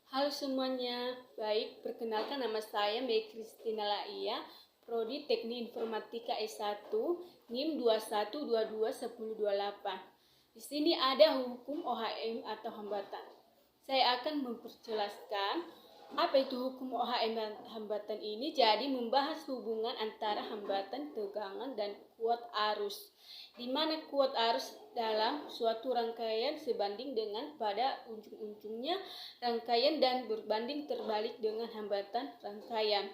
Halo semuanya, baik, perkenalkan nama saya Mei Kristina Laia, Prodi Teknik Informatika S1, NIM 21221028. Di sini ada hukum OHM atau hambatan. Saya akan memperjelaskan apa itu hukum OHM dan hambatan ini, jadi membahas hubungan antara hambatan, tegangan, dan kuat arus. Di mana kuat arus dalam suatu rangkaian sebanding dengan pada ujung-ujungnya rangkaian dan berbanding terbalik dengan hambatan rangkaian.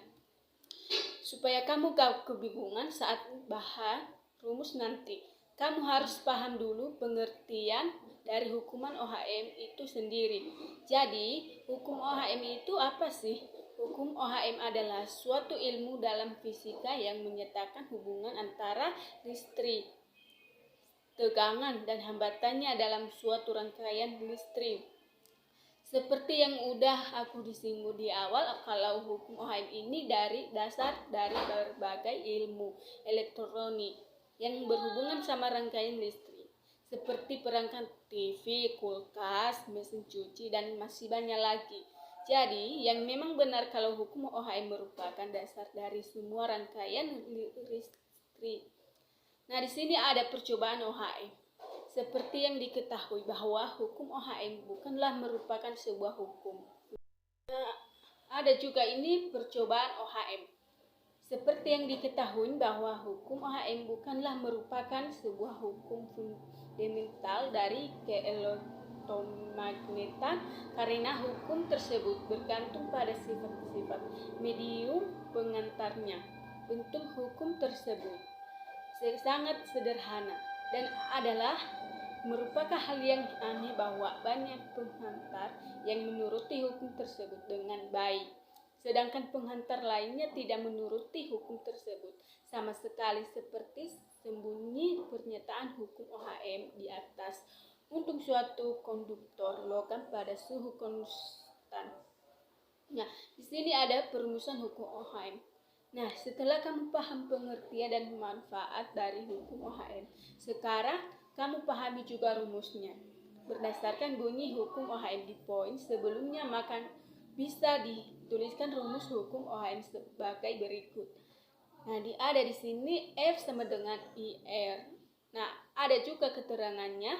Supaya kamu gak kebingungan saat bahas rumus nanti, kamu harus paham dulu pengertian dari hukuman OHM itu sendiri. Jadi, hukum OHM itu apa sih? Hukum OHM adalah suatu ilmu dalam fisika yang menyatakan hubungan antara listrik, tegangan, dan hambatannya dalam suatu rangkaian listrik. Seperti yang udah aku disinggung di awal, kalau hukum OHM ini dari dasar dari berbagai ilmu elektronik yang berhubungan sama rangkaian listrik, seperti perangkat TV, kulkas, mesin cuci, dan masih banyak lagi. Jadi, yang memang benar kalau hukum OHM merupakan dasar dari semua rangkaian listrik. Nah, di sini ada percobaan OHM. Seperti yang diketahui bahwa hukum OHM bukanlah merupakan sebuah hukum. Nah, ada juga ini percobaan OHM. Seperti yang diketahui bahwa hukum OHM bukanlah merupakan sebuah hukum fundamental dari keelektromagnetan karena hukum tersebut bergantung pada sifat-sifat medium pengantarnya. Bentuk hukum tersebut sangat sederhana dan adalah merupakan hal yang aneh bahwa banyak penghantar yang menuruti hukum tersebut dengan baik, sedangkan penghantar lainnya tidak menuruti hukum tersebut sama sekali, seperti sembunyi pernyataan hukum OHM di atas untuk suatu konduktor logam pada suhu konstan. Nah, di sini ada perumusan hukum OHM. Nah, setelah kamu paham pengertian dan manfaat dari hukum OHM, sekarang kamu pahami juga rumusnya. Berdasarkan bunyi hukum OHM di poin sebelumnya, maka bisa dituliskan rumus hukum OHM sebagai berikut. Nah, ada di sini F sama dengan IR. Nah, ada juga keterangannya.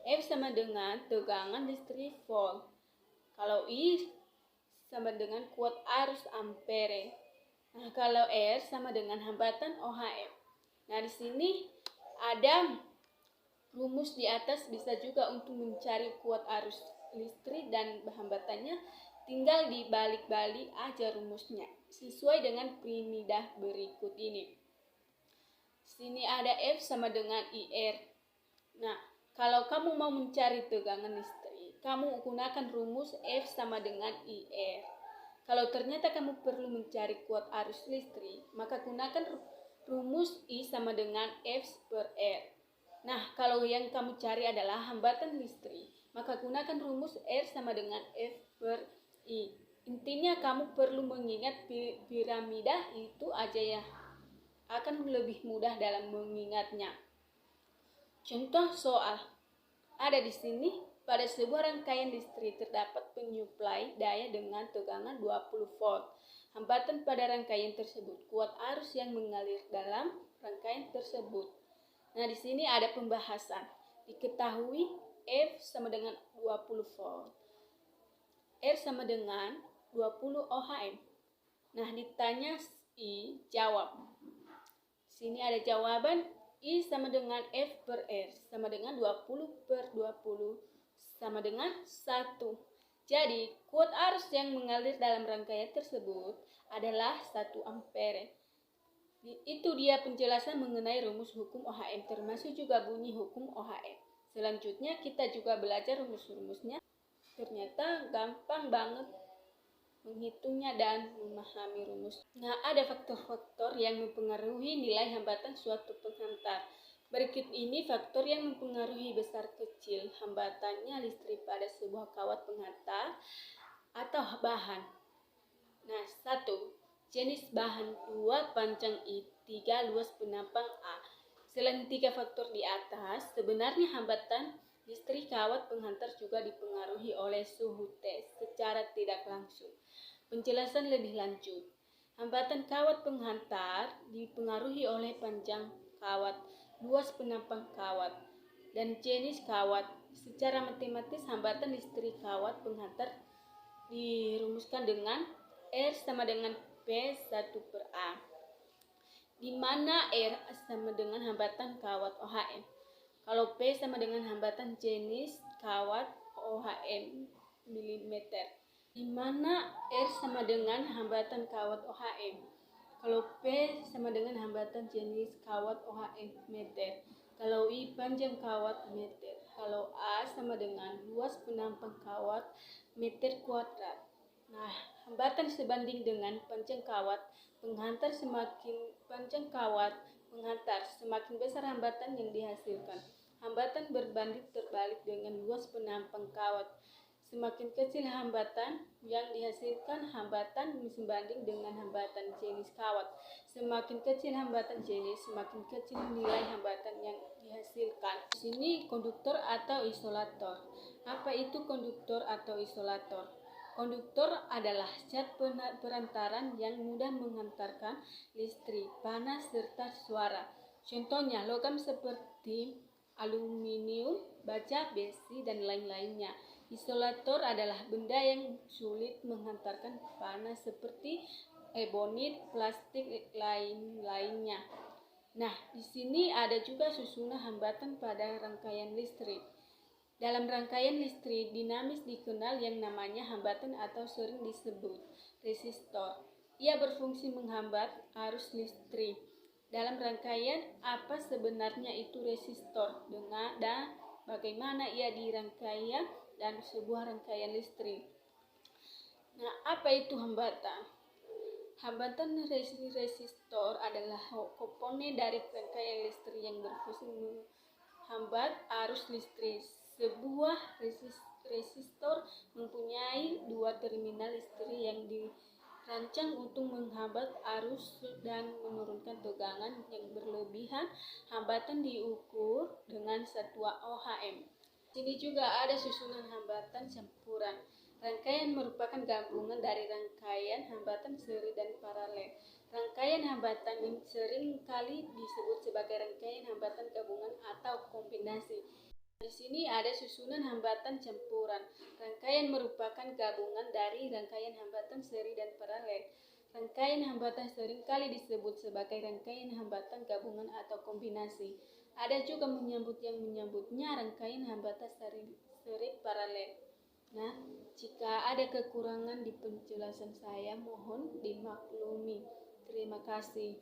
F sama dengan tegangan listrik volt. Kalau I sama dengan kuat arus ampere. Nah, kalau R sama dengan hambatan OHM. Nah, di sini ada rumus di atas, bisa juga untuk mencari kuat arus listrik dan hambatannya, tinggal dibalik-balik aja rumusnya sesuai dengan piramidah berikut ini. Sini ada F sama dengan IR. Nah, kalau kamu mau mencari tegangan listrik, kamu gunakan rumus F sama dengan IR. Kalau ternyata kamu perlu mencari kuat arus listrik, maka gunakan rumus I sama dengan F per R. Nah, kalau yang kamu cari adalah hambatan listrik, maka gunakan rumus R sama dengan F per I. Intinya kamu perlu mengingat piramida itu aja ya, akan lebih mudah dalam mengingatnya. Contoh soal ada di sini. Pada sebuah rangkaian listrik terdapat penyuplai daya dengan tegangan 20 volt. Hambatan pada rangkaian tersebut kuat arus yang mengalir dalam rangkaian tersebut. Nah, di sini ada pembahasan. Diketahui F sama dengan 20 volt. R sama dengan 20 OHM. Nah, ditanya I, jawab. Sini ada jawaban. I sama dengan F per R sama dengan 20 per 20 sama dengan 1. Jadi, kuat arus yang mengalir dalam rangkaian tersebut adalah 1 ampere. Itu dia penjelasan mengenai rumus hukum OHM, termasuk juga bunyi hukum OHM. Selanjutnya kita juga belajar rumus-rumusnya. Ternyata gampang banget menghitungnya dan memahami rumus. Nah, ada faktor-faktor yang mempengaruhi nilai hambatan suatu penghantar. Berikut ini faktor yang mempengaruhi besar kecil hambatannya listrik pada sebuah kawat penghantar atau bahan. Nah, 1. Jenis bahan. 2. Panjang I. 3. Luas penampang A. Selain 3 faktor di atas, sebenarnya hambatan Listrik kawat penghantar juga dipengaruhi oleh suhu tes secara tidak langsung. Penjelasan lebih lanjut. Hambatan kawat penghantar dipengaruhi oleh panjang kawat, luas penampang kawat, dan jenis kawat. Secara matematis, hambatan listrik kawat penghantar dirumuskan dengan R sama dengan P1/A, di mana R sama dengan hambatan kawat OHM. Kalau P sama dengan hambatan jenis kawat OHM mm, di mana R sama dengan hambatan kawat OHM. Kalau P sama dengan hambatan jenis kawat OHM meter. Kalau I panjang kawat meter. Kalau A sama dengan luas penampang kawat meter kuadrat. Nah, hambatan sebanding dengan panjang kawat penghantar. Semakin panjang kawat penghantar, semakin besar hambatan yang dihasilkan. Hambatan berbanding terbalik dengan luas penampang kawat. Semakin kecil hambatan yang dihasilkan, hambatan sebanding dengan hambatan jenis kawat. Semakin kecil hambatan jenis, semakin kecil nilai hambatan yang dihasilkan. Di sini konduktor atau isolator. Apa itu konduktor atau isolator? Konduktor adalah zat perantaran yang mudah menghantarkan listrik, panas, serta suara. Contohnya logam seperti aluminium, baja, besi, dan lain-lainnya. Isolator adalah benda yang sulit menghantarkan panas seperti ebonit, plastik, lain-lainnya. Nah, di sini ada juga susunan hambatan pada rangkaian listrik. Dalam rangkaian listrik dinamis dikenal yang namanya hambatan atau sering disebut resistor. Ia berfungsi menghambat arus listrik. Dalam rangkaian, apa sebenarnya itu resistor dan bagaimana ia dirangkaian dan sebuah rangkaian listrik. Nah, apa itu hambatan? Hambatan resistor adalah komponen dari rangkaian listrik yang berfungsi menghambat arus listrik. Sebuah resistor mempunyai dua terminal listrik yang dirancang untuk menghambat arus dan menurunkan tegangan yang berlebihan. Hambatan diukur dengan satuan OHM. Sini juga ada susunan hambatan campuran. Rangkaian merupakan gabungan dari rangkaian hambatan seri dan paralel. Rangkaian hambatan yang sering kali disebut sebagai rangkaian hambatan gabungan atau kombinasi. Di sini ada susunan hambatan campuran. Rangkaian merupakan gabungan dari rangkaian hambatan seri dan paralel. Rangkaian hambatan sering kali disebut sebagai rangkaian hambatan gabungan atau kombinasi. Ada juga menyebutnya rangkaian hambatan seri paralel. Nah, jika ada kekurangan di penjelasan saya, mohon dimaklumi. Terima kasih.